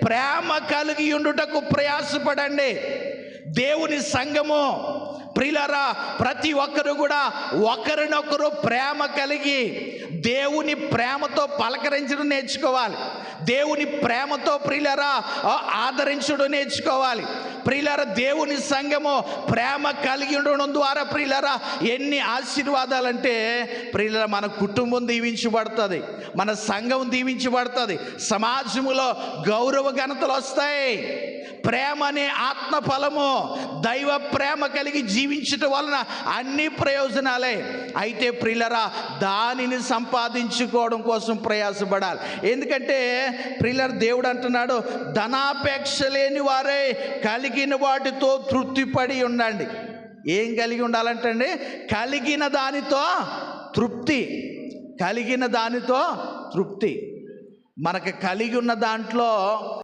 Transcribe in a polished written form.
ప్రేమ కలిగి ఉండుటకు ప్రయాసపడండి. దేవుని సంఘము ప్రియులారా, ప్రతి ఒక్కరు కూడా ఒకరినొకరు ప్రేమ కలిగి దేవుని ప్రేమతో పలకరించడం నేర్చుకోవాలి. దేవుని ప్రేమతో ప్రియులారా ఆదరించడం నేర్చుకోవాలి. ప్రియులారా, దేవుని సంఘము ప్రేమ కలిగి ఉండడం ద్వారా ప్రియులారా ఎన్ని ఆశీర్వాదాలంటే ప్రియులారా, మన కుటుంబం దీవించబడుతుంది, మన సంఘం దీవించబడుతుంది, సమాజంలో గౌరవ ఘనతలు వస్తాయి. ప్రేమ అనే ఆత్మ ఫలము, దైవ ప్రేమ కలిగి జీవించటం వలన అన్ని ప్రయోజనాలే. అయితే ప్రియులారా, దానిని సంపాదించుకోవడం కోసం ప్రయాసపడాలి. ఎందుకంటే ప్రియులారా, దేవుడు అంటున్నాడు, ధనాపేక్ష లేని వారే కలిగిన వాటితో తృప్తిపడి ఉండండి. ఏం కలిగి ఉండాలంటండి? కలిగిన దానితో తృప్తి. కలిగిన దానితో తృప్తి. మనకు కలిగి ఉన్న దాంట్లో